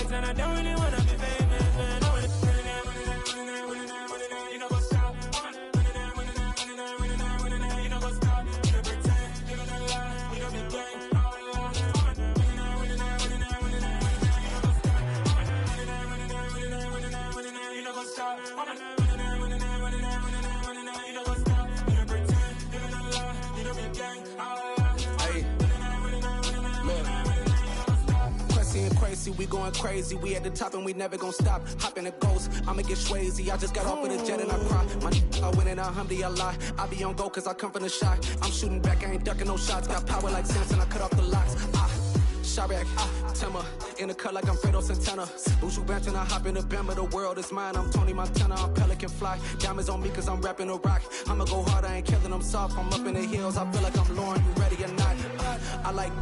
lights and I don't really wanna be famous, man. I wanna you know what's up. You know what's up. You don't pretend, you don't lie, we don't be gang. You know what's up. Crazy, we going crazy. We at the top and we never gon' stop. Hop in a ghost, I'ma get swayzy. I just got off with a jet and I cry. My I win and alhamdulillah. I be on go cause I come from the shot. I'm shooting back, I ain't ducking no shots. Got power like Samson, I cut off the locks. Sharek, Timmer, in the cut like I'm Fredo Santana. Buju Banton, I hop in the Bama, the world is mine. I'm Tony Montana, I'm Pelican Fly. Diamonds on me cause I'm rapping a rock. I'ma go hard, I ain't killing them soft. I'm up in the hills, I feel like I'm Lauren, you ready or not? I like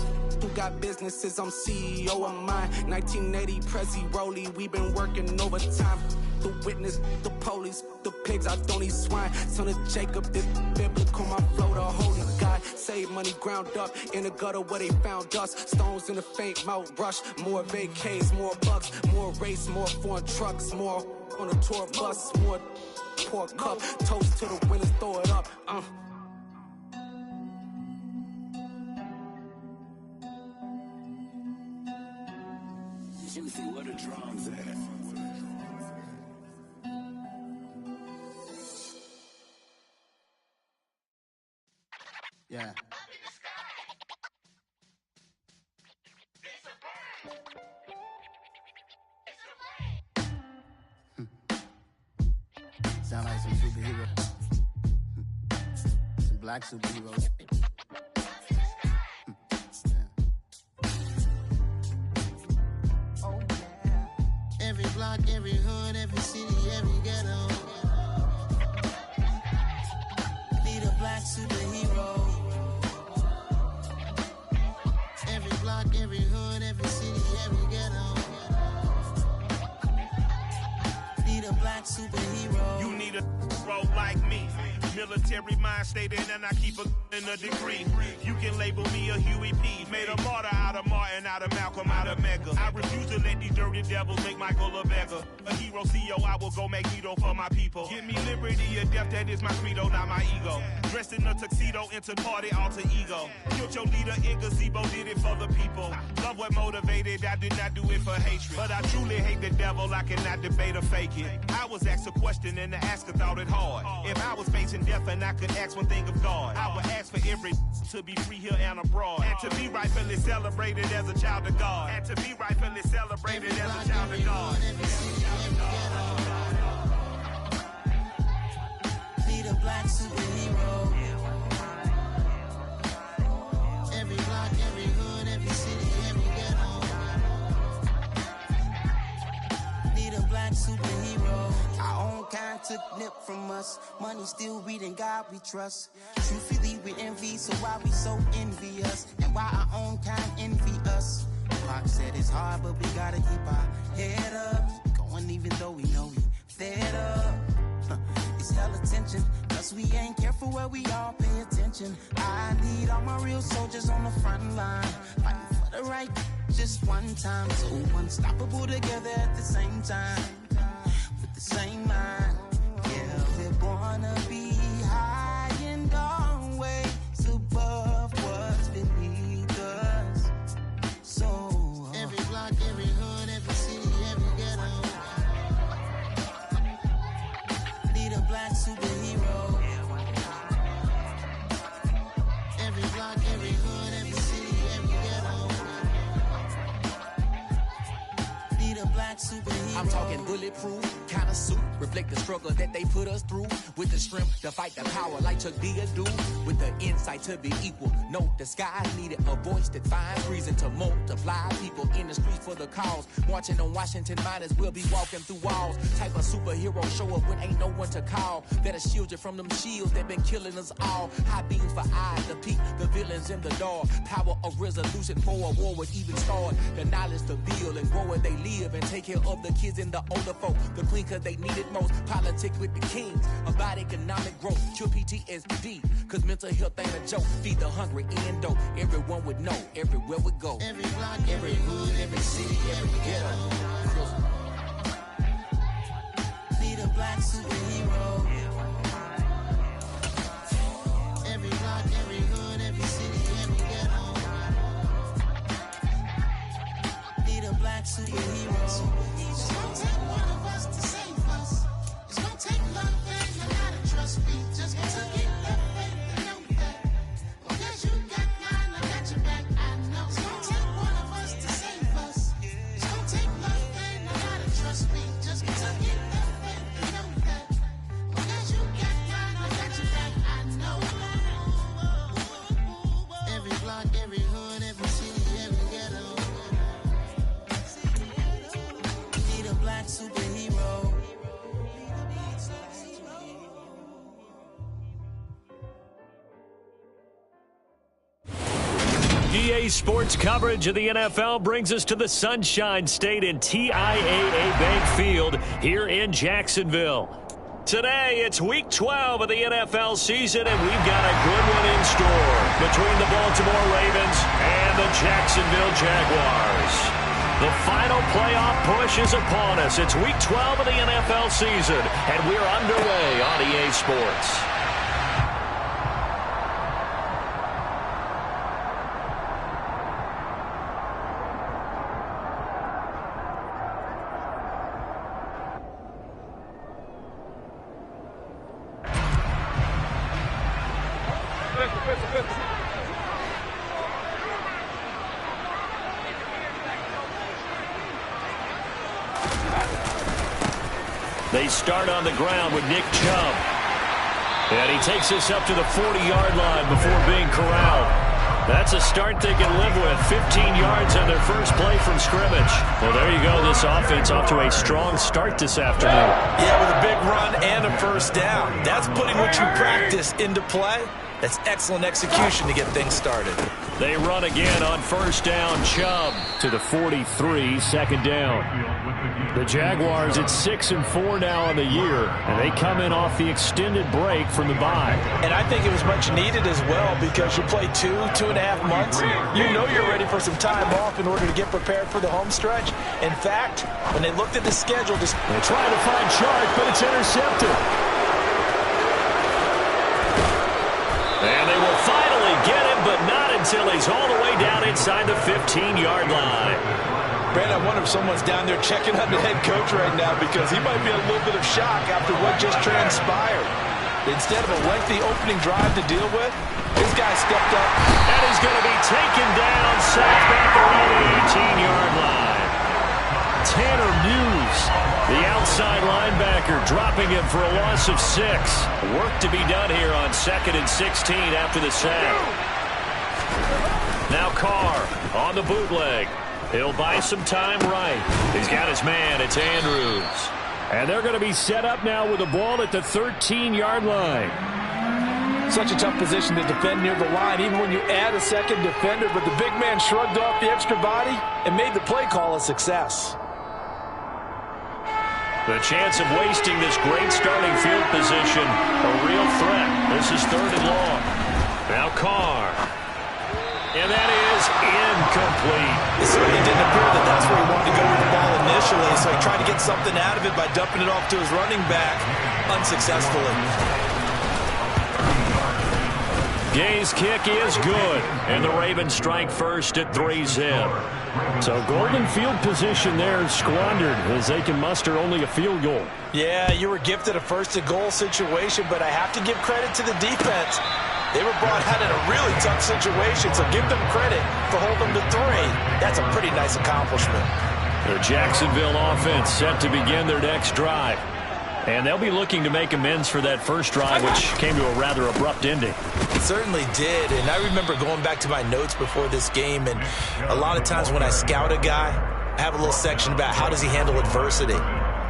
who got businesses, I'm CEO of mine. 1980, Prezi Rolly, we been working overtime. The witness, the police, the pigs, I don't eat swine. Son of Jacob, this biblical, my flow, the holy God. Save money ground up in the gutter where they found us. Stones in the faint mouth rush. More vacays, more bucks, more race, more foreign trucks, more on a tour bus, more pour cup. Toast to the winners, throw it up. Juicy, where the drums at? Yeah. Sound like some superheroes. Some black superheroes. Oh yeah. Every block, every hood, every city, every ghetto. Need a black superhero. Every block, every hood, every city, every ghetto. Need a black superhero. You need a role like me. Military mind stated, and I keep a in a degree. You can label me a Huey P. Made a martyr out of Martin, out of Malcolm, out of Mega. I refuse to let these dirty devils make Michael a beggar. A hero CEO, I will go Magneto for my people. Give me liberty or death, that is my credo, not my ego. Dressed in a tuxedo, into party, alter ego. Killed your leader in gazebo, did it for the people. Love what motivated, I did not do it for hatred. But I truly hate the devil, I cannot debate or fake it. I was asked a question and the asker thought it hard. If I was facing death and I could ask one thing of God, I would ask for every to be free here and abroad, and to be rightfully celebrated as a child of God, and to be rightfully celebrated as a child of God. Need a black superhero. Every block, every hood, every city, every ghetto. Need a black superhero. Our own kind took nip from us. Money still reading God we trust. Truthfully we envy, so why we so envious? And why our own kind envy us? Pac said it's hard, but we gotta keep our head up. Going even though we know we fed up. It's hella tension, cause we ain't careful where we all pay attention. I need all my real soldiers on the front line, fighting for the right just one time. So unstoppable together at the same time, with the same mind. Yeah, we're born to be high and always above what's beneath us. So every block, every hood, every city, every ghetto. Need a black superhero. Every block, every hood, every city, every ghetto. Need a black superhero. I'm talking bulletproof kind of suit, reflect the struggle that they put us through, with the strength to fight the power like Chuck D do, with the insight to be equal. No disguise needed, a voice that finds reason to multiply. People in the streets for the cause, marching on Washington miners, we'll be walking through walls. Type of superhero show up when ain't no one to call, that'll shield you from them shields that been killing us all. High beams for eyes to peek the villains in the dark. Power of resolution for a war would even start. The knowledge to build and grow where they live, and take care of the kids and the older folk. The clean cause they need it most. Politics with the kings about economic growth. Cure PTSD cause mental health ain't a joke. Feed the hungry and dope. Everyone would know everywhere we go. Every block, every hood, every city, every ghetto. black superhero. It's gonna take one of us to save us. It's gonna take love and a lot of trust. We just gotta get that faith and know that. Because you got mine, I got your back. I know it's gonna take one of us to save us. It's gonna take love and a lot of trust. We just gotta get that faith and know that. Because you got mine, I got your back. I know. Every block, every hood, every city, every ghetto. Need a black superhero. EA Sports coverage of the NFL brings us to the Sunshine State in TIAA Bank Field here in Jacksonville. Today, it's Week 12 of the NFL season, and we've got a good one in store between the Baltimore Ravens and the Jacksonville Jaguars. The final playoff push is upon us. It's Week 12 of the NFL season, and we're underway on EA Sports. They start on the ground with Nick Chubb. And he takes us up to the 40-yard line before being corralled. That's a start they can live with. 15 yards on their first play from scrimmage. Well, there you go. This offense off to a strong start this afternoon. Yeah, with a big run and a first down. That's putting what you practice into play. That's excellent execution to get things started. They run again on first down. Chubb to the 43, second down. The Jaguars at 6-4 now on the year, and they come in off the extended break from the bye. And I think it was much needed as well because you play 2.5 months. You know you're ready for some time off in order to get prepared for the home stretch. In fact, when they looked at the schedule, they try to find Chark, but it's intercepted. And they will finally get him, but not until he's all the way down inside the 15-yard line. Brandon, I wonder if someone's down there checking on the head coach right now because he might be in a little bit of shock after what just transpired. Instead of a lengthy opening drive to deal with, this guy stepped up. And he's going to be taken down, sacked back around the 18-yard line. Tanner Muse, the outside linebacker, dropping him for a loss of 6. Work to be done here on 2nd and 16 after the sack. Now Carr on the bootleg. He'll buy some time right. He's got his man. It's Andrews. And they're going to be set up now with the ball at the 13-yard line. Such a tough position to defend near the line, even when you add a second defender. But the big man shrugged off the extra body and made the play call a success. The chance of wasting this great starting field position, a real threat. This is 3rd and long. Now Carr. And that is incomplete. It certainly didn't appear that that's where he wanted to go with the ball initially, so he tried to get something out of it by dumping it off to his running back unsuccessfully. Gay's kick is good, and the Ravens strike first at 3-zip. So golden field position there squandered as they can muster only a field goal. Yeah, you were gifted a first-and-goal situation, but I have to give credit to the defense. They were brought out in a really tough situation, so give them credit for holding them to 3. That's a pretty nice accomplishment. The Jacksonville offense set to begin their next drive. And they'll be looking to make amends for that first drive, which came to a rather abrupt ending. It certainly did, and I remember going back to my notes before this game, and a lot of times when I scout a guy, I have a little section about how does he handle adversity.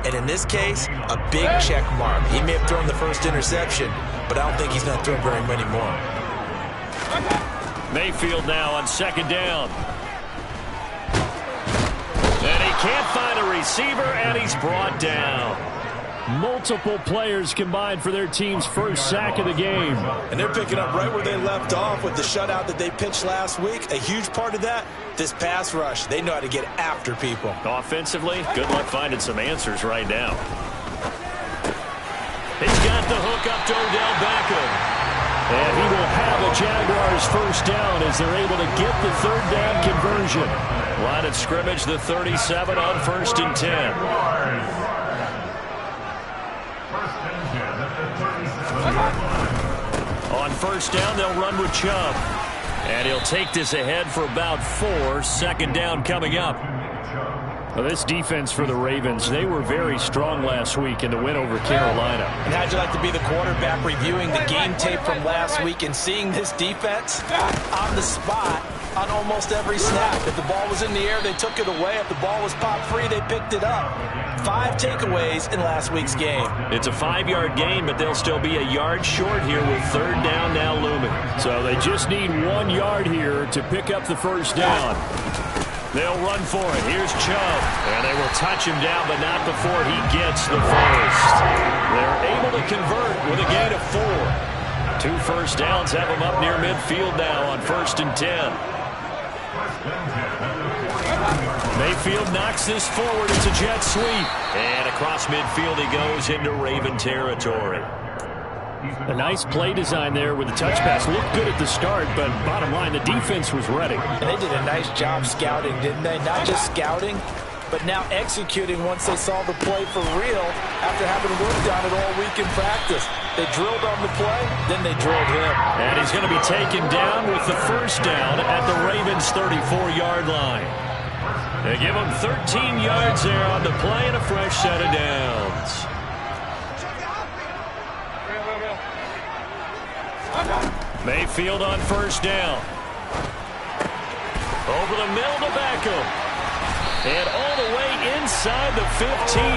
And in this case, a big check mark. He may have thrown the first interception, but I don't think he's going to throw very many more. Mayfield now on 2nd down. And he can't find a receiver, and he's brought down. Multiple players combined for their team's first sack of the game. And they're picking up right where they left off with the shutout that they pitched last week. A huge part of that, this pass rush. They know how to get after people. Offensively, good luck finding some answers right now. He's got the hook up to Odell Beckham. And he will have the Jaguars first down as they're able to get the 3rd down conversion. Line of scrimmage, the 37 on 1st and 10. On 1st down, they'll run with Chubb. And he'll take this ahead for about 4. 2nd down coming up. Well, this defense for the Ravens, they were very strong last week in the win over Carolina. And how'd you like to be the quarterback reviewing the game tape from last week and seeing this defense on the spot on almost every snap? If the ball was in the air, they took it away. If the ball was popped free, they picked it up. 5 takeaways in last week's game. It's a 5-yard gain, but they'll still be a yard short here with 3rd down now looming. So they just need 1 yard here to pick up the 1st down. They'll run for it. Here's Chubb. And they will touch him down, but not before he gets the first. They're able to convert with a gain of 4. 2 first downs have them up near midfield now on 1st and 10. Mayfield knocks this forward. It's a jet sweep. And across midfield he goes into Raven territory. A nice play design there with the touch pass. Looked good at the start, but bottom line, the defense was ready. And they did a nice job scouting, didn't they? Not just scouting, but now executing once they saw the play for real after having worked on it all week in practice. They drilled on the play, then they drilled him. And he's going to be taken down with the 1st down at the Ravens' 34-yard line. They give him 13 yards there on the play and a fresh set of downs. Mayfield on 1st down. Over the middle to Beckham. And all the way inside the 15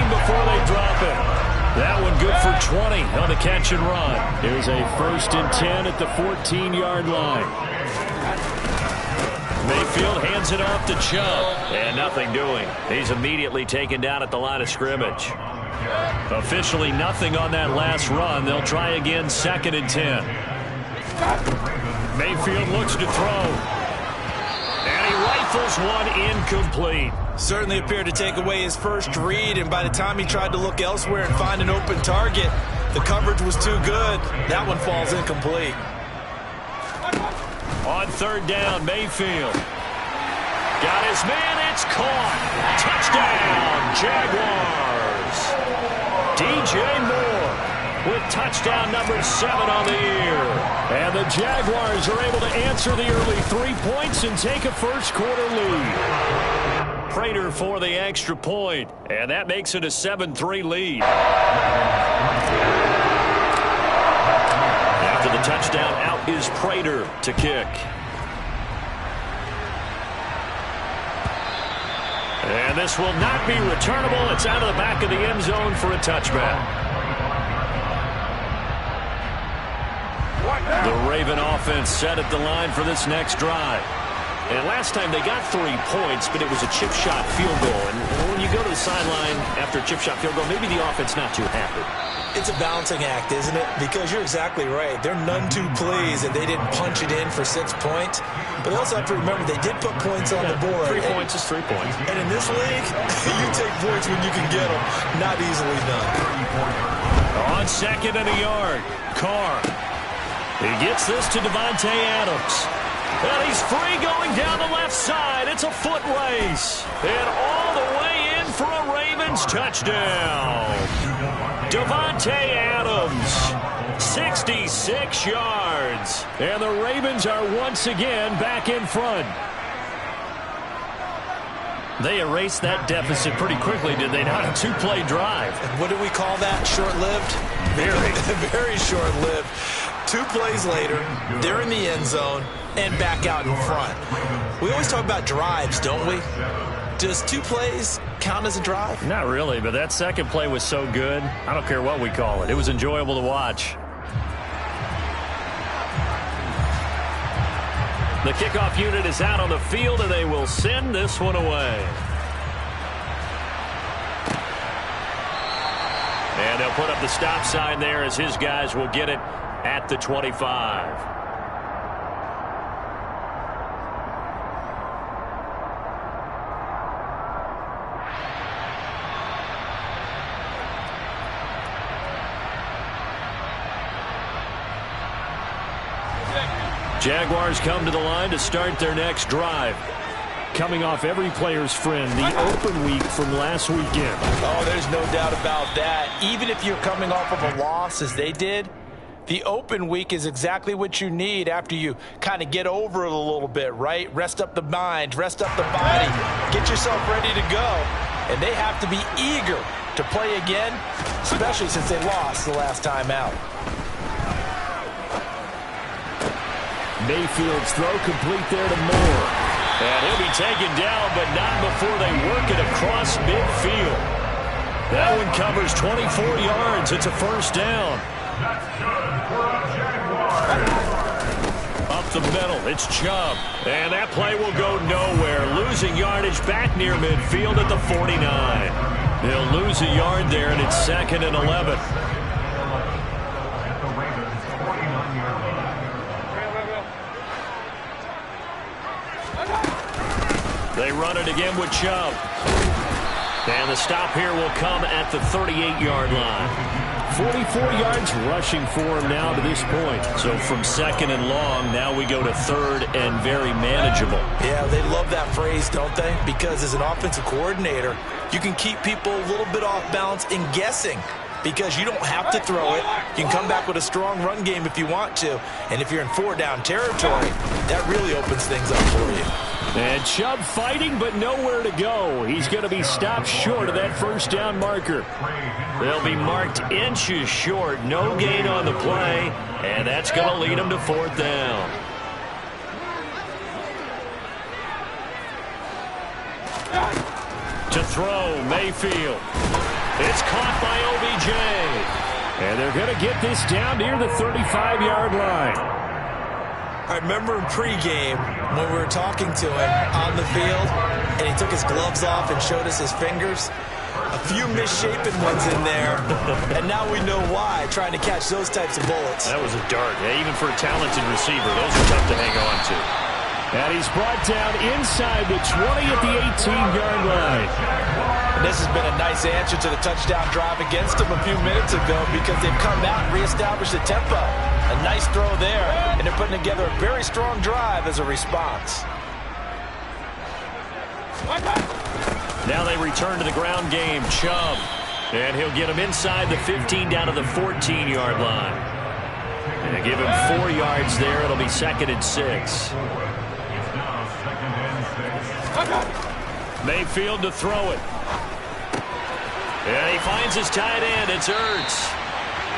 before they drop it. That one good for 20 on the catch and run. Here's a 1st and 10 at the 14-yard line. Mayfield hands it off to Chubb. And nothing doing. He's immediately taken down at the line of scrimmage. Officially nothing on that last run. They'll try again 2nd and 10. Mayfield looks to throw. And he rifles one incomplete. Certainly appeared to take away his first read, and by the time he tried to look elsewhere and find an open target, the coverage was too good. That one falls incomplete. On 3rd down, Mayfield. Got his man, it's caught. Touchdown, Jaguars. DJ Moore with touchdown number 7 on the year. And the Jaguars are able to answer the early 3 points and take a first-quarter lead. Prater for the extra point, and that makes it a 7-3 lead. After the touchdown, out is Prater to kick. And this will not be returnable. It's out of the back of the end zone for a touchback. The Raven offense set at the line for this next drive. And last time they got 3 points, but it was a chip shot field goal. And when you go to the sideline after a chip shot field goal, maybe the offense not too happy. It's a balancing act, isn't it? Because you're exactly right. They're none too pleased that they didn't punch it in for 6 points. But they also have to remember they did put points on the board. 3 points is 3 points. And in this league, you take points when you can get them. Not easily done. On 2nd and a yard, Carr. He gets this to Davante Adams. And he's free going down the left side. It's a foot race. And all the way in for a Ravens touchdown. Davante Adams, 66 yards. And the Ravens are once again back in front. They erased that deficit pretty quickly, did they not? A 2-play drive. What do we call that? Short-lived? Very. Very short-lived. 2 plays later, they're in the end zone and back out in front. We always talk about drives, don't we? Does 2 plays count as a drive? Not really, but that second play was so good. I don't care what we call it. It was enjoyable to watch. The kickoff unit is out on the field, and they will send this one away. And they'll put up the stop sign there as his guys will get it at the 25. Jaguars come to the line to start their next drive. coming off every player's friend, the open week from last weekend. Oh, there's no doubt about that. Even if you're coming off of a loss as they did, the open week is exactly what you need after you kind of get over it a little bit, right? Rest up the mind, rest up the body, get yourself ready to go. And they have to be eager to play again, especially since they lost the last time out. Mayfield's throw complete there to Moore. And he'll be taken down, but not before they work it across midfield. That one covers 24 yards. It's a first down. Up the middle, it's Chubb. And that play will go nowhere. Losing yardage back near midfield at the 49. They'll lose a yard there, and it's 2nd and 11. They run it again with Chubb. And the stop here will come at the 38-yard line. 44 yards rushing for him now to this point. So from 2nd and long, now we go to 3rd and very manageable. Yeah, they love that phrase, don't they? Because as an offensive coordinator, you can keep people a little bit off balance and guessing. Because you don't have to throw it. You can come back with a strong run game if you want to. And if you're in 4-down territory, that really opens things up for you. And Chubb fighting, but nowhere to go. He's going to be stopped short of that first down marker. They'll be marked inches short. No gain on the play. And that's going to lead them to 4th down. To throw, Mayfield. It's caught by OBJ. And they're going to get this down near the 35-yard line. I remember in pregame when we were talking to him on the field, and he took his gloves off and showed us his fingers. A few misshapen ones in there, and now we know why, trying to catch those types of bullets. That was a dart. Yeah, even for a talented receiver, those are tough to hang on to. And he's brought down inside the 20 at the 18-yard line. And this has been a nice answer to the touchdown drive against them a few minutes ago because they've come out and reestablished the tempo. A nice throw there, and they're putting together a very strong drive as a response. Now they return to the ground game. Chubb. And he'll get him inside the 15 down to the 14-yard line. And they give him 4 yards there. It'll be 2nd and 6. Mayfield to throw it. And he finds his tight end. It's Ertz.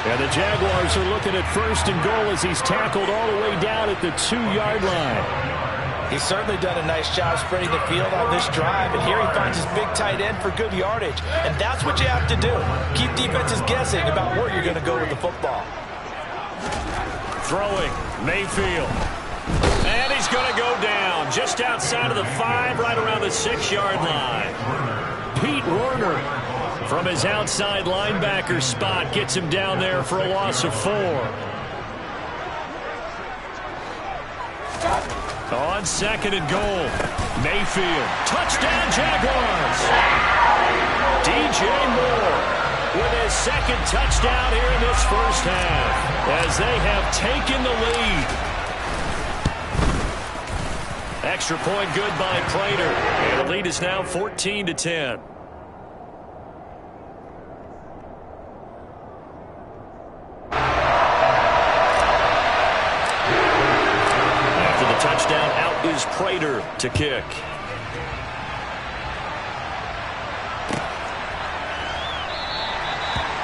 And the Jaguars are looking at 1st and goal as he's tackled all the way down at the 2-yard line. He's certainly done a nice job spreading the field on this drive, and here he finds his big tight end for good yardage. And that's what you have to do. Keep defenses guessing about where you're going to go with the football. Throwing, Mayfield. And he's going to go down just outside of the 5, right around the 6-yard line. Pete Werner, from his outside linebacker spot, gets him down there for a loss of 4. On 2nd and goal, Mayfield. Touchdown, Jaguars! DJ Moore with his 2nd touchdown here in this first half as they have taken the lead. Extra point good by Prater. And the lead is now 14-10. After the touchdown, out is Prater to kick.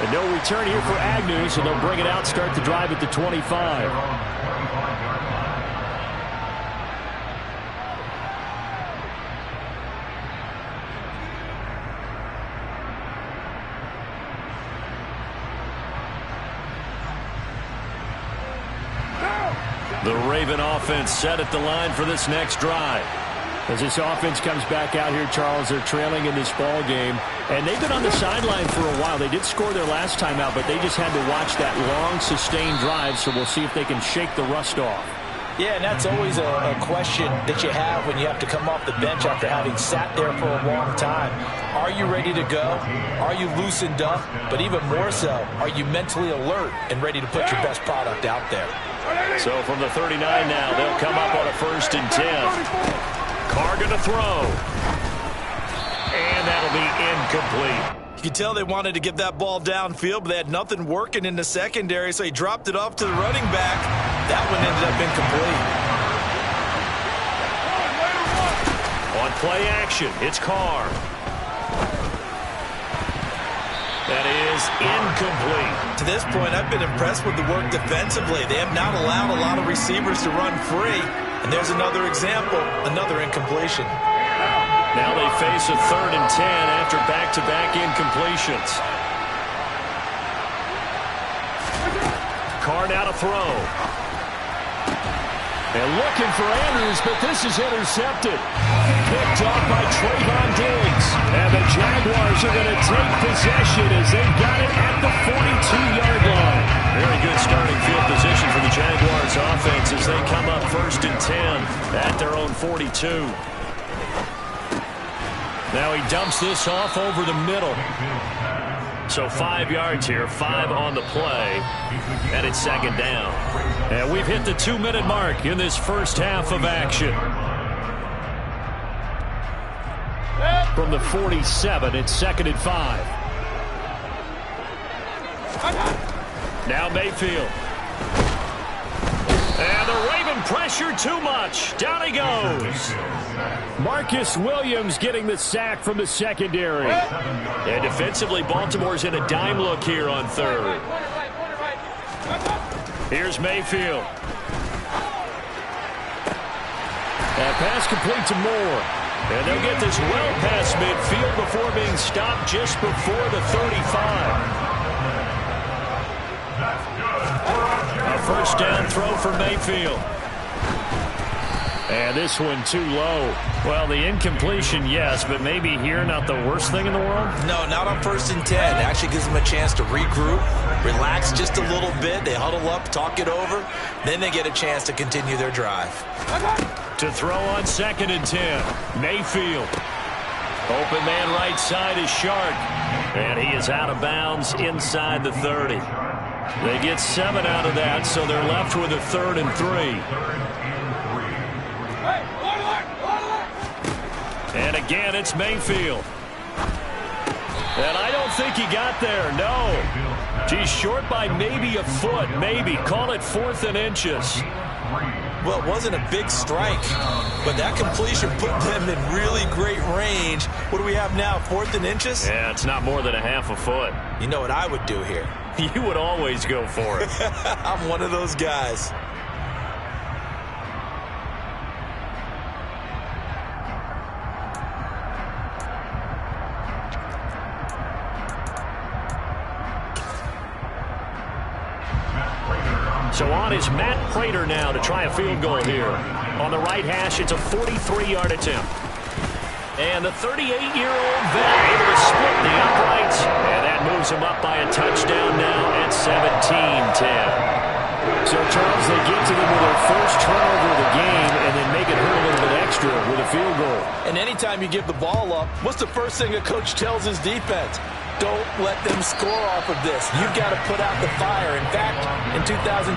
And no return here for Agnew, so they'll bring it out, start the drive at the 25. The Raven offense set at the line for this next drive. As this offense comes back out here, Charles, they're trailing in this ball game. And they've been on the sideline for a while. They did score their last time out, but they just had to watch that long, sustained drive, so we'll see if they can shake the rust off. Yeah, and that's always a question that you have when you have to come off the bench after having sat there for a long time. Are you ready to go? Are you loosened up? But even more so, are you mentally alert and ready to put your best product out there? So from the 39 now, they'll come up on a 1st and 10. Carr going to throw. And that'll be incomplete. You could tell they wanted to get that ball downfield, but they had nothing working in the secondary, so he dropped it off to the running back. That one ended up incomplete. On play action, it's Carr. That is incomplete. To this point, I've been impressed with the work defensively. They have not allowed a lot of receivers to run free. And there's another example, another incompletion. Now they face a 3rd and 10 after back-to-back incompletions. Carr now to throw. And looking for Andrews, but this is intercepted. Picked off by Trayvon Diggs. And the Jaguars are going to take possession as they've got it at the 42-yard line. Very good starting field position for the Jaguars offense as they come up 1st and 10 at their own 42. Now he dumps this off over the middle. So 5 yards here, 5 on the play, and it's 2nd down. And we've hit the 2-minute mark in this first half of action. From the 47, it's 2nd and 5. Now Mayfield. And the Raven pressure too much. Down he goes. Marcus Williams getting the sack from the secondary. And defensively, Baltimore's in a dime look here on 3rd. Here's Mayfield. That pass complete to Moore. And they'll get this well past midfield before being stopped just before the 35. A 1st down throw for Mayfield. And this one too low. Well, the incompletion, yes, but maybe here not the worst thing in the world? No, not on 1st and 10. It actually gives them a chance to regroup, relax just a little bit. They huddle up, talk it over. Then they get a chance to continue their drive. To throw on 2nd and 10. Mayfield. Open man right side is Shark. And he is out of bounds inside the 30. They get 7 out of that, so they're left with a 3rd and 3. And again, it's Mayfield. And I don't think he got there, no. He's short by maybe a foot, maybe. Call it 4th and inches. Well, it wasn't a big strike, but that completion put them in really great range. What do we have now, 4th and inches? Yeah, it's not more than a half a foot. You know what I would do here? You would always go for it. I'm one of those guys. So on is Matt Prater now to try a field goal here. On the right hash, it's a 43-yard attempt. And the 38-year-old vet able to split the uprights. And that moves him up by a touchdown now at 17-10. So, Charles, they get to them with their first turnover of the game and then make it hurt a little bit extra with a field goal. And anytime you give the ball up, what's the first thing a coach tells his defense? Don't let them score off of this. You've got to put out the fire. In fact, in 2021,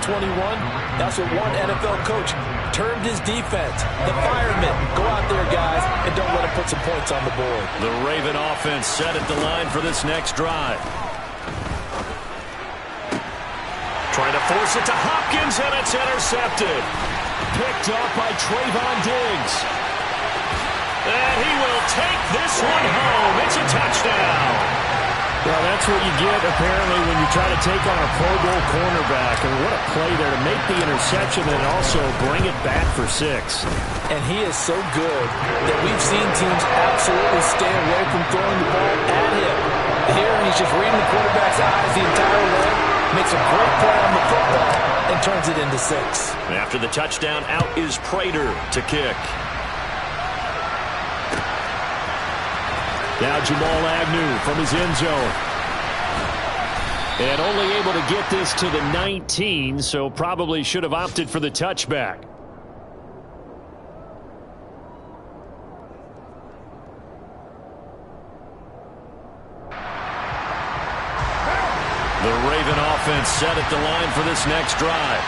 that's what one NFL coach termed his defense. The firemen. Go out there, guys, and don't let them put some points on the board. The Raven offense set at the line for this next drive. Trying to force it to Hopkins, and it's intercepted. Picked off by Trayvon Diggs. And he will take this one home. It's a touchdown. Well, that's what you get, apparently, when you try to take on a Pro Bowl cornerback. And what a play there to make the interception and also bring it back for 6. And he is so good that we've seen teams absolutely stay away from throwing the ball at him. Here, he's just reading the quarterback's eyes the entire way, makes a great play on the football, and turns it into 6. After the touchdown, out is Prater to kick. Now Jamal Agnew from his end zone. And only able to get this to the 19, so probably should have opted for the touchback. The Raven offense set at the line for this next drive.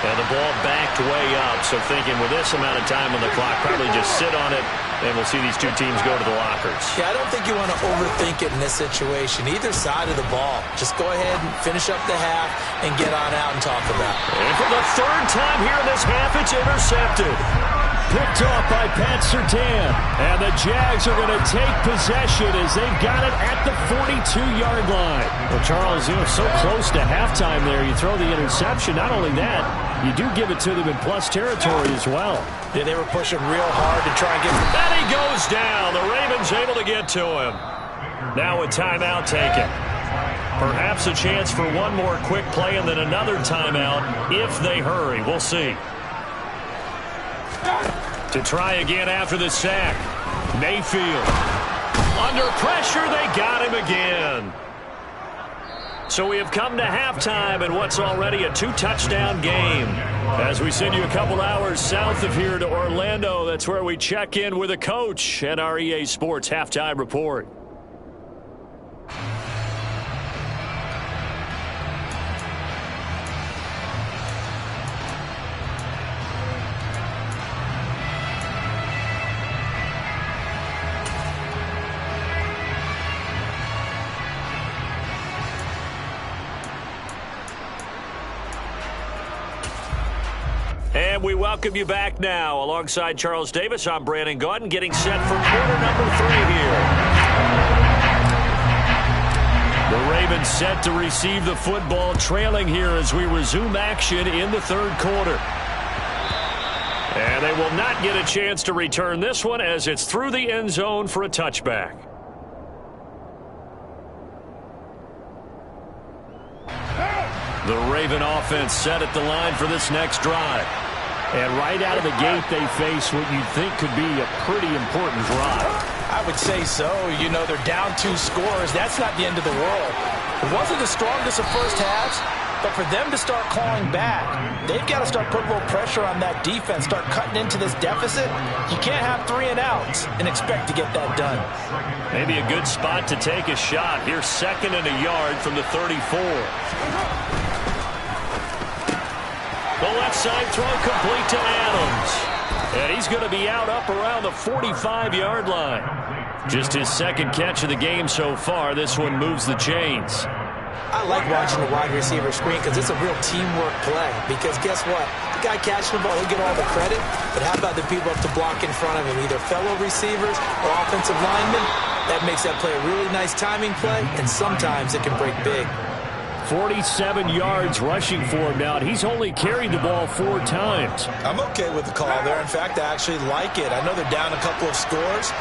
And the ball backed way up, so thinking with this amount of time on the clock, probably just sit on it, and we'll see these two teams go to the lockers. Yeah, I don't think you want to overthink it in this situation. Either side of the ball. Just go ahead and finish up the half and get on out and talk about it. And for the third time here in this half, it's intercepted. Picked off by Pat Surtain. And the Jags are going to take possession as they've got it at the 42-yard line. Well, Charles, so close to halftime there. You throw the interception. Not only that, you do give it to them in plus territory as well. Yeah, they were pushing real hard to try and get... And he goes down. The Ravens able to get to him. Now a timeout taken. Perhaps a chance for one more quick play and then another timeout if they hurry. We'll see. To try again after the sack. Mayfield. Under pressure, they got him again. So we have come to halftime in what's already a two-touchdown game. As we send you a couple hours south of here to Orlando, that's where we check in with a coach and our EA Sports Halftime Report. And we welcome you back now. Alongside Charles Davis, I'm Brandon Gaudin, getting set for quarter number 3 here. The Ravens set to receive the football, trailing here as we resume action in the third quarter. And they will not get a chance to return this one as it's through the end zone for a touchback. The Raven offense set at the line for this next drive. And right out of the gate, they face what you'd think could be a pretty important drive. I would say so. They're down 2 scores. That's not the end of the world. It wasn't the strongest of first halves, but for them to start clawing back, they've got to start putting a little pressure on that defense, start cutting into this deficit. You can't have 3 and outs and expect to get that done. Maybe a good spot to take a shot. Here's 2nd and a yard from the 34. The left side throw complete to Adams. And he's going to be out up around the 45-yard line. Just his 2nd catch of the game so far. This one moves the chains. I like watching the wide receiver screen because it's a real teamwork play. Because guess what? The guy catching the ball, he'll get all the credit. But how about the people up to block in front of him? Either fellow receivers or offensive linemen. That makes that play a really nice timing play. And sometimes it can break big. 47 yards rushing for him now, and he's only carried the ball 4 times. I'm okay with the call there. In fact, I actually like it. I know they're down a couple of scores,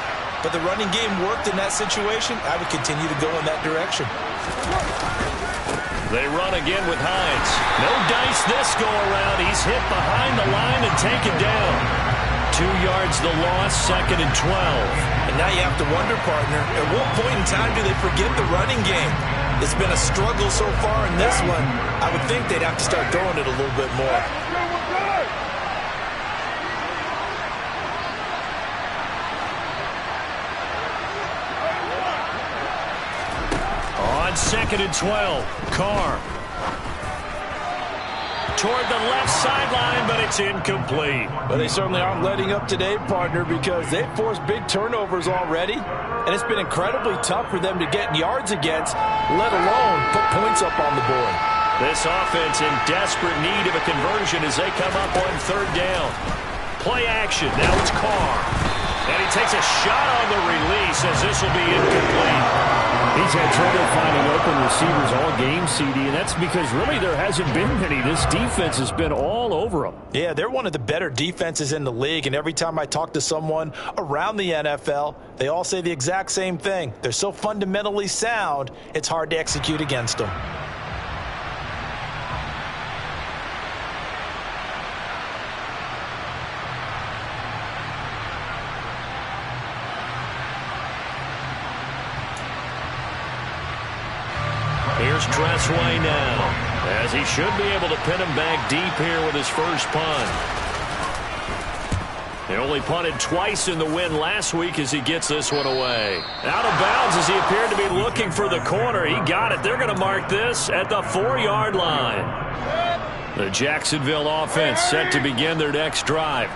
but the running game worked in that situation. I would continue to go in that direction. They run again with Hines. No dice this go around. He's hit behind the line and taken down. 2 yards the loss, 2nd and 12. And now you have to wonder, partner, at what point in time do they forget the running game? It's been a struggle so far in this one. I would think they'd have to start throwing it a little bit more. On 2nd and 12, Carr. Toward the left sideline, but it's incomplete. Well, they certainly aren't letting up today, partner, because they've forced big turnovers already, and it's been incredibly tough for them to get yards against, let alone put points up on the board. This offense in desperate need of a conversion as they come up on 3rd down. Play action. Now it's Carr. And he takes a shot on the release as this will be incomplete. He's had trouble finding open receivers all game, CD, and that's because really there hasn't been many. This defense has been all over them. Yeah, they're one of the better defenses in the league, and every time I talk to someone around the NFL, they all say the exact same thing. They're so fundamentally sound, it's hard to execute against them. Here's Tressway now, as he should be able to pin him back deep here with his first punt. They only punted twice in the win last week as he gets this one away. Out of bounds as he appeared to be looking for the corner. He got it. They're going to mark this at the 4-yard line. The Jacksonville offense set to begin their next drive.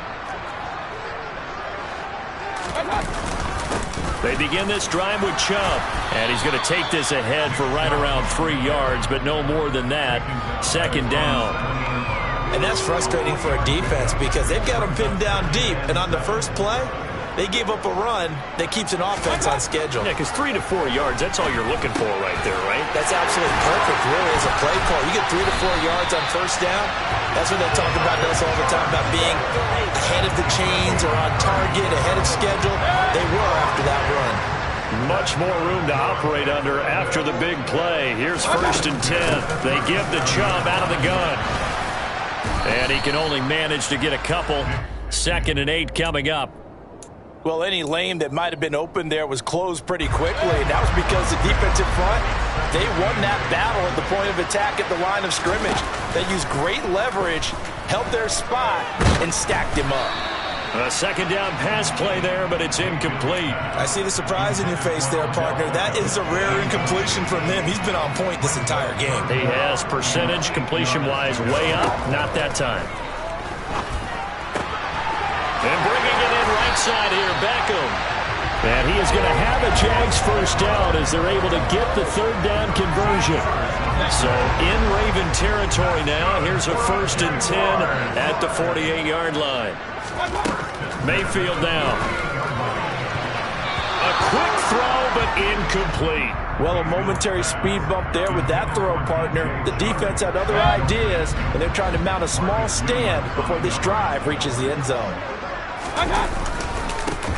They begin this drive with Chubb, and he's going to take this ahead for right around 3 yards, but no more than that. Second down. And that's frustrating for a defense because they've got them pinned down deep, and on the first play, they gave up a run that keeps an offense on schedule. Yeah, because 3 to 4 yards, that's all you're looking for right there, right? That's absolutely perfect, really, as a play call. You get 3 to 4 yards on first down. That's what they talk about us all the time, about being ahead of the chains or on target, ahead of schedule. They were after that run. Much more room to operate under after the big play. Here's 1st and 10. They give the Chubb out of the gun. And he can only manage to get a couple. 2nd and 8 coming up. Well, any lane that might have been open there was closed pretty quickly, and that was because the defensive front, they won that battle at the point of attack at the line of scrimmage. They used great leverage, held their spot, and stacked him up. A 2nd down pass play there, but it's incomplete. I see the surprise in your face there, partner. That is a rare incompletion from him. He's been on point this entire game. He has percentage completion-wise way up. Not that time. And bringing it in right side here, Beckham. And he is going to have a Jags first down as they're able to get the 3rd down conversion. So in Raven territory now. Here's a 1st and 10 at the 48-yard line. Mayfield down. A quick throw, but incomplete. Well, a momentary speed bump there with that throw, partner. The defense had other ideas, and they're trying to mount a small stand before this drive reaches the end zone.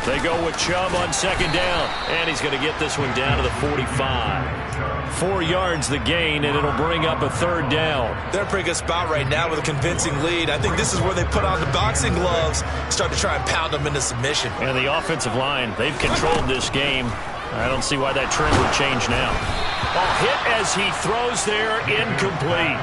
They go with Chubb on 2nd down, and he's going to get this one down to the 45. 4 yards the gain, and it'll bring up a 3rd down. They're in a pretty good spot right now with a convincing lead. I think this is where they put on the boxing gloves, start to try and pound them into submission. And the offensive line, they've controlled this game. I don't see why that trend would change now. A hit as he throws there, incomplete.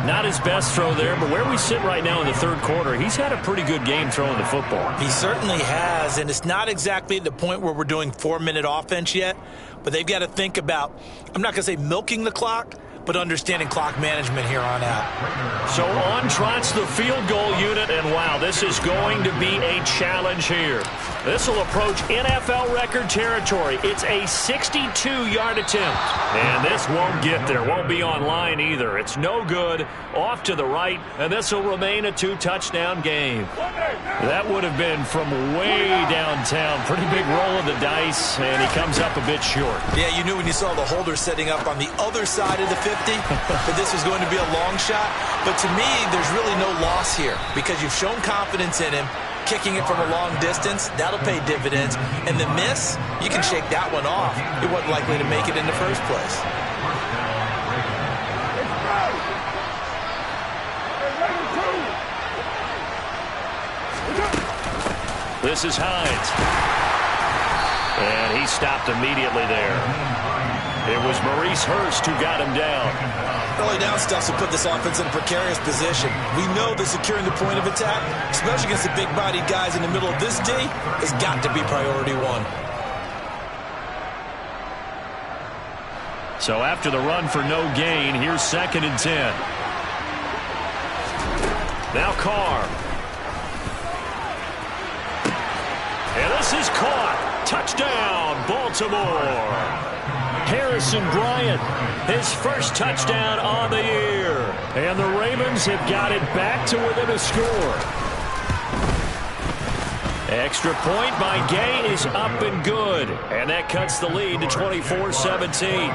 Not his best throw there, but where we sit right now in the 3rd quarter, he's had a pretty good game throwing the football. He certainly has, and it's not exactly at the point where we're doing 4-minute offense yet, but they've got to think about, I'm not going to say milking the clock, but understanding clock management here on out. So on trots the field goal unit, and wow, this is going to be a challenge here. This will approach NFL record territory. It's a 62-yard attempt, and this won't get there. Won't be on line either. It's no good. Off to the right, and this will remain a 2-touchdown game. That would have been from way downtown. Pretty big roll of the dice, and he comes up a bit short. Yeah, you knew when you saw the holder setting up on the other side of the 50 that this was going to be a long shot. But to me, there's really no loss here because you've shown confidence in him. Kicking it from a long distance, that'll pay dividends. And the miss, you can shake that one off. It wasn't likely to make it in the first place. This is Hines. And he stopped immediately there. It was Maurice Hurst who got him down. Early down stuff will put this offense in a precarious position. We know that securing the point of attack, especially against the big-bodied guys in the middle of this D, has got to be priority one. So after the run for no gain, here's 2nd and 10. Now Carr. And this is caught. Touchdown, Baltimore. Harrison Bryant, his first touchdown on the year. And the Ravens have got it back to within a score. Extra point by Gay is up and good. And that cuts the lead to 24-17.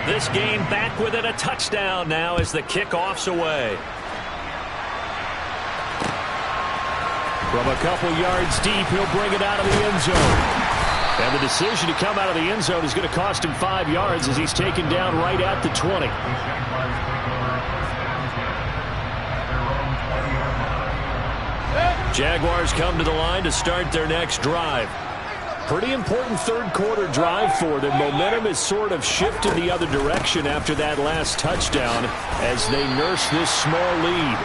This game back within a touchdown now as the kickoff's away. From a couple yards deep, he'll bring it out of the end zone. And the decision to come out of the end zone is going to cost him 5 yards as he's taken down right at the 20. Jaguars come to the line to start their next drive. Pretty important 3rd quarter drive for them. Momentum has sort of shifted the other direction after that last touchdown as they nurse this small lead.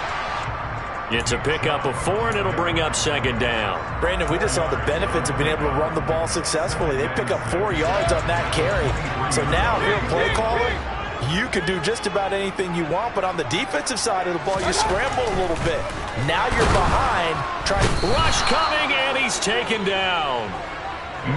It's a pickup of 4, and it'll bring up 2nd down. Brandon, we just saw the benefits of being able to run the ball successfully. They pick up 4 yards on that carry. So now, if you're a play caller, you can do just about anything you want, but on the defensive side of the ball, you scramble a little bit. Now you're behind. Rush coming, and he's taken down.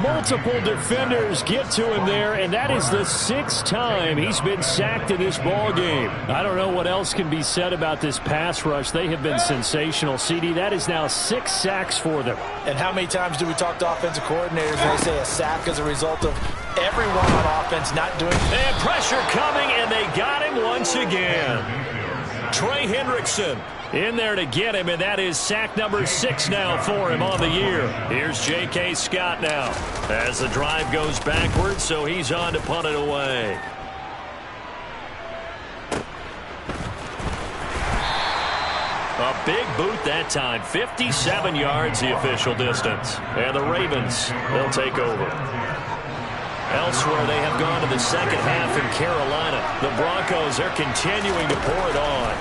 Multiple defenders get to him there, and that is the 6th time he's been sacked in this ball game. I don't know what else can be said about this pass rush. They have been sensational. CD, that is now 6 sacks for them. And how many times do we talk to offensive coordinators and they say a sack as a result of everyone on offense not doing... And pressure coming, and they got him once again. Trey Hendrickson in there to get him, and that is sack number 6 now for him on the year. Here's J.K. Scott now as the drive goes backwards, so he's on to punt it away. A big boot that time, 57 yards the official distance. And the Ravens, they'll take over. Elsewhere, they have gone to the second half in Carolina. The Broncos, they're continuing to pour it on.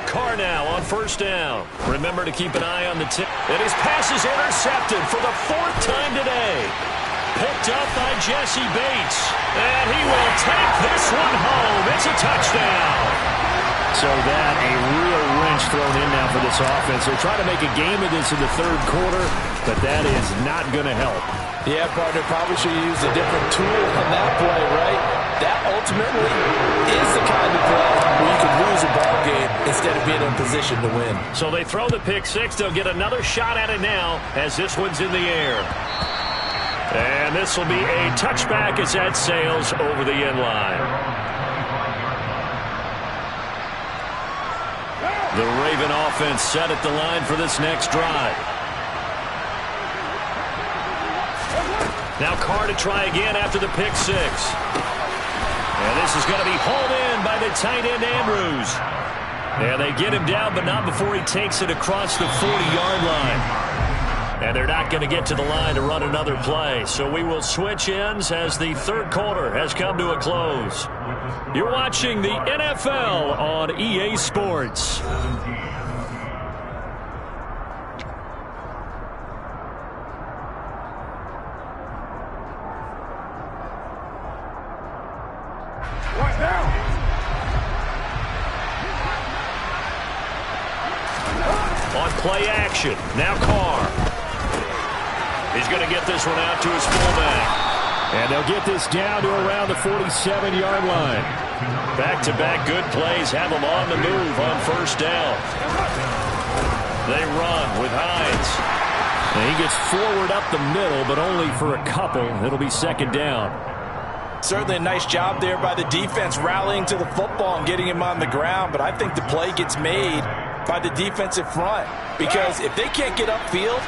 Carr now on first down. Remember to keep an eye on the tip. And his pass is intercepted for the 4th time today. Picked up by Jesse Bates. And he will take this one home. It's a touchdown. So that a real wrench thrown in now for this offense. They're trying to make a game of this in the 3rd quarter, but that is not going to help. Yeah, partner, probably should use a different tool on that play, right? That ultimately is the kind of play where you can lose a ball game instead of being in position to win. So they throw the pick 6. They'll get another shot at it now as this one's in the air. And this will be a touchback as that sails over the end line. The Raven offense set at the line for this next drive. Now Carr to try again after the pick 6. And this is going to be hauled in by the tight end Andrews. And they get him down, but not before he takes it across the 40-yard line. And they're not going to get to the line to run another play. So we will switch ends as the 3rd quarter has come to a close. You're watching the NFL on EA Sports. On play action, now Carr. He's going to get this one out to his fullback. And they'll get this down to around the 47-yard line. Back-to-back good plays have them on the move on first down. They run with Hines. And he gets forward up the middle, but only for a couple. It'll be 2nd down. Certainly a nice job there by the defense rallying to the football and getting him on the ground, but I think the play gets made by the defensive front, because if they can't get upfield,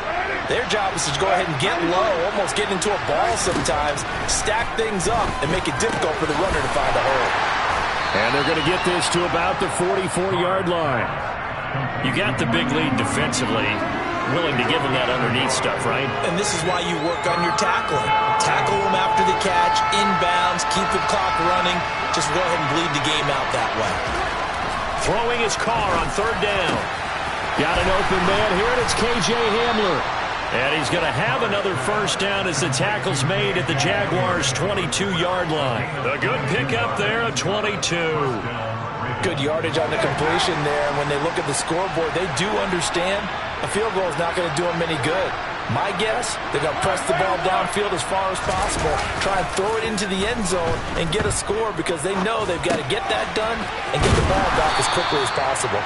their job is to go ahead and get low, almost get into a ball sometimes, stack things up, and make it difficult for the runner to find a hole. And they're going to get this to about the 44-yard line. You got the big lead defensively, willing to give them that underneath stuff, right? And this is why you work on your tackling. Tackle them after the catch, inbounds, keep the clock running. Just go ahead and bleed the game out that way. Throwing his Carr on 3rd down. Got an open man here, and it's KJ Hamler. And he's going to have another first down as the tackle's made at the Jaguars' 22-yard line. A good pickup there of 22. Good yardage on the completion there. And when they look at the scoreboard, they do understand a field goal is not going to do them any good. My guess, they're going to press the ball downfield as far as possible, try and throw it into the end zone and get a score, because they know they've got to get that done and get the ball back as quickly as possible.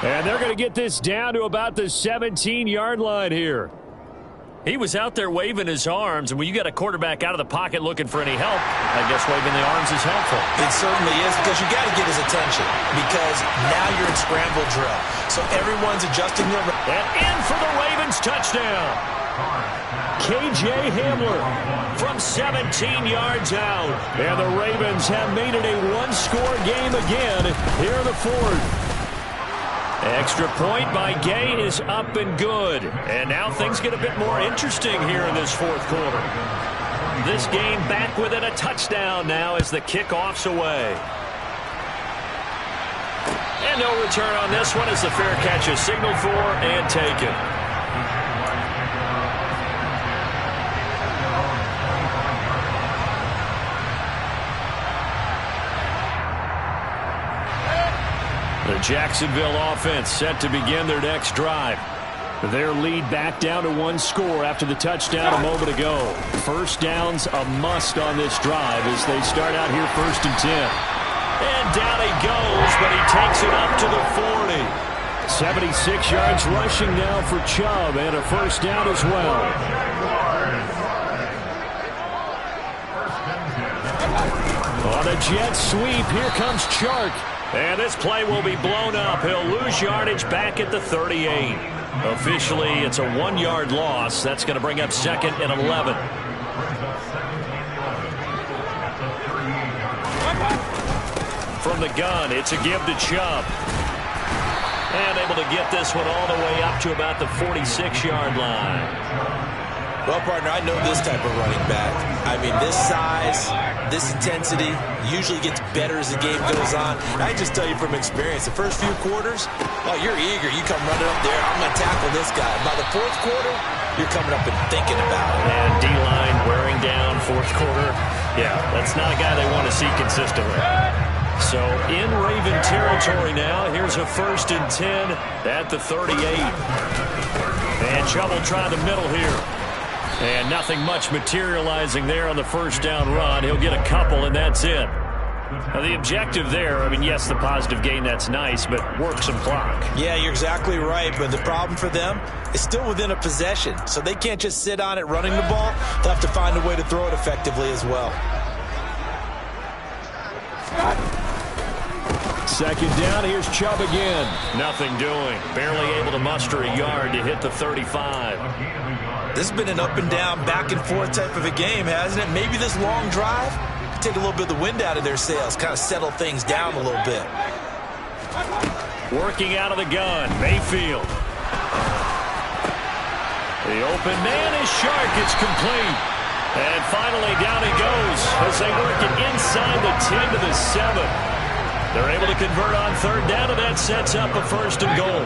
And they're going to get this down to about the 17-yard line here. He was out there waving his arms, and when you got a quarterback out of the pocket looking for any help, I guess waving the arms is helpful. It certainly is, because you got to get his attention, because now you're in scramble drill. So everyone's adjusting their... And in for the Ravens touchdown. KJ Hamler from 17 yards out. And the Ravens have made it a one-score game again here in the 4th. Extra point by Gay is up and good. And now things get a bit more interesting here in this 4th quarter. This game back within a touchdown now as the kickoff's away. And no return on this one as the fair catch is signaled for and taken. Jacksonville offense set to begin their next drive. Their lead back down to 1 score after the touchdown a moment ago. First down's a must on this drive as they start out here 1st and 10. And down he goes, but he takes it up to the 40. 76 yards rushing now for Chubb, and a first down as well. On a jet sweep, here comes Chark. And this play will be blown up. He'll lose yardage back at the 38. Officially, it's a 1-yard loss. That's going to bring up 2nd and 11. From the gun, it's a give to Chubb. And able to get this one all the way up to about the 46-yard line. Well, partner, I know this type of running back. I mean, this size, this intensity usually gets better as the game goes on. And I just tell you from experience, the first few quarters, oh, you're eager. You come running up there, I'm going to tackle this guy. By the 4th quarter, you're coming up and thinking about it. And D-line wearing down 4th quarter. Yeah, that's not a guy they want to see consistently. So in Raven territory now, here's a 1st and 10 at the 38. And Chubb will try the middle here. And nothing much materializing there on the first down run. He'll get a couple, and that's it. Now, the objective there, I mean, yes, the positive gain, that's nice, but work some clock. Yeah, you're exactly right, but the problem for them is still within a possession, so they can't just sit on it running the ball. They'll have to find a way to throw it effectively as well. 2nd down, here's Chubb again. Nothing doing. Barely able to muster a yard to hit the 35. This has been an up and down, back and forth type of a game, hasn't it? Maybe this long drive could take a little bit of the wind out of their sails, kind of settle things down a little bit. Working out of the gun, Mayfield. The open man is Shark. It's complete. And finally down he goes as they work it inside the 10 to the 7. They're able to convert on 3rd down, and that sets up a 1st and goal.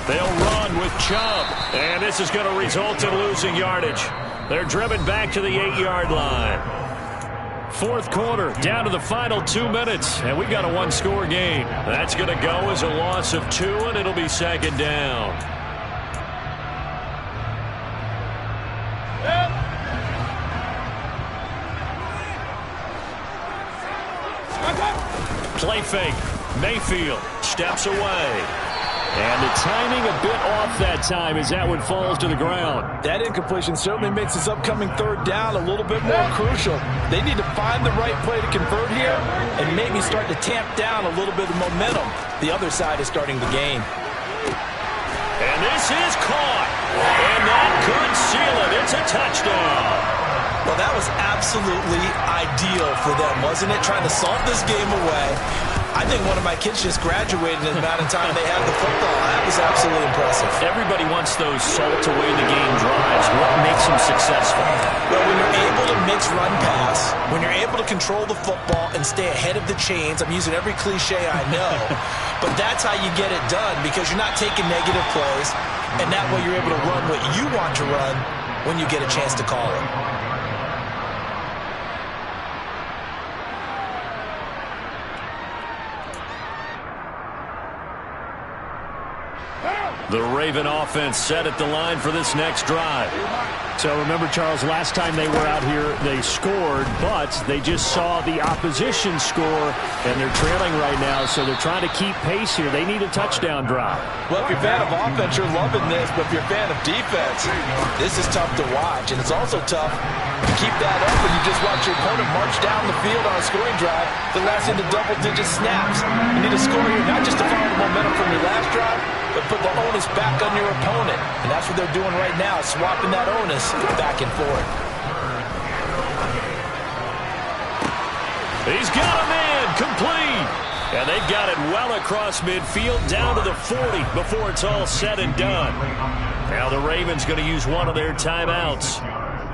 They'll run with Chubb, and this is going to result in losing yardage. They're driven back to the 8-yard line. 4th quarter, down to the final 2 minutes, and we've got a 1-score game. That's going to go as a loss of 2, and it'll be 2nd down. Play fake. Mayfield steps away. And the timing a bit off that time as that one falls to the ground. That incompletion certainly makes this upcoming 3rd down a little bit more crucial. They need to find the right play to convert here and maybe start to tamp down a little bit of momentum. The other side is starting to gain. And this is caught. And that could seal it. It's a touchdown. Well, that was absolutely ideal for them, wasn't it? Trying to salt this game away. I think one of my kids just graduated in the amount of time they had the football. That was absolutely impressive. Everybody wants those salt-away-the-game drives. What makes them successful? Well, when you're able to mix run-pass, when you're able to control the football and stay ahead of the chains, I'm using every cliche I know, but that's how you get it done because you're not taking negative plays, and that way you're able to run what you want to run when you get a chance to call it. The Raven offense set at the line for this next drive. So remember, Charles, last time they were out here, they scored, but they just saw the opposition score, and they're trailing right now, so they're trying to keep pace here. They need a touchdown drive. Well, if you're a fan of offense, you're loving this, but if you're a fan of defense, this is tough to watch, and it's also tough to keep that up when you just watch your opponent march down the field on a scoring drive that lasts into double-digit snaps. You need to score here, not just to follow the momentum from your last drive, but put the onus back on your opponent. And that's what they're doing right now, swapping that onus back and forth. He's got a man, complete. And they've got it well across midfield, down to the 40 before it's all said and done. Now the Ravens going to use one of their timeouts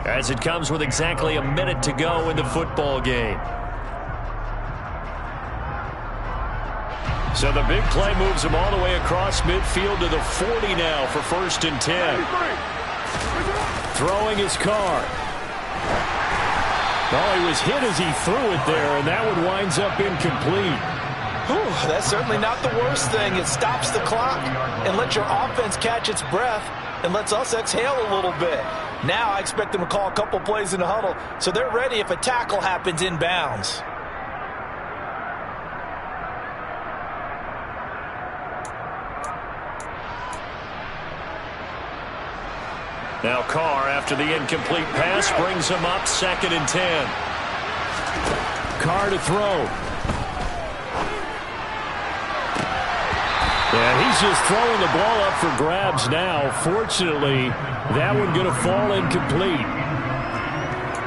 as it comes with exactly a minute to go in the football game. So the big play moves him all the way across midfield to the 40 now for 1st and 10. Throwing his car. Oh, he was hit as he threw it there, and that one winds up incomplete. Whew, that's certainly not the worst thing. It stops the clock and lets your offense catch its breath and lets us exhale a little bit. Now I expect them to call a couple plays in the huddle so they're ready if a tackle happens inbounds. Now Carr, after the incomplete pass, brings him up 2nd and 10. Carr to throw. Yeah, he's just throwing the ball up for grabs now. Fortunately, that one going to fall incomplete.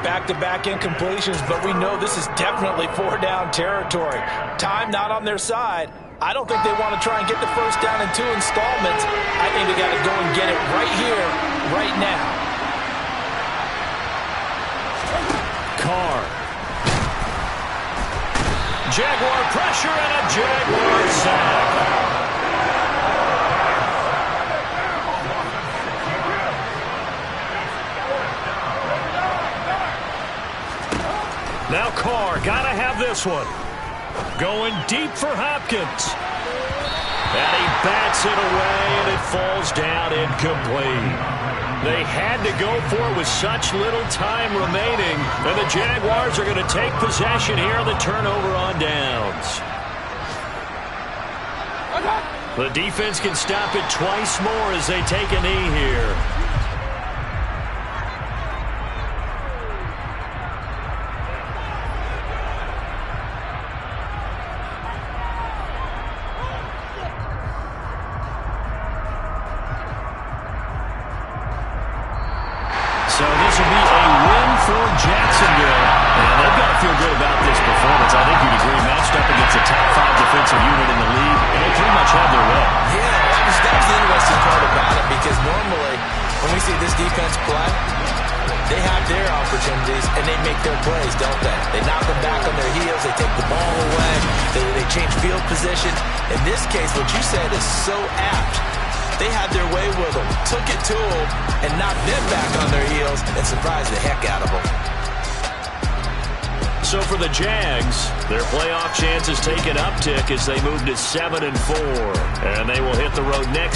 Back-to-back incompletions, but we know this is definitely 4-down territory. Time not on their side. I don't think they want to try and get the first down in 2 installments. I think they got to go and get it right here, right now. Carr. Jaguar pressure and a Jaguar sack. Now Carr, gotta have this one. Going deep for Hopkins. And he bats it away, and it falls down incomplete. They had to go for it with such little time remaining, and the Jaguars are going to take possession here on the turnover on downs. The defense can stop it twice more as they take a knee here. So this will be a win for Jacksonville. And they've got to feel good about this performance. I think you'd agree, matched up against a top 5 defensive unit in the league, and they pretty much had their way. Yeah, that's the interesting part about it, because normally when we see this defense play, they have their opportunities and they make their plays, don't they? They knock them back on their heels, they take the ball away, they change field position. In this case, what you said is so apt. They had their way with them, took it to them, and knocked them back on their heels and surprised the heck out of them. So for the Jags, their playoff chances take an uptick as they move to 7-4. And they will hit the road next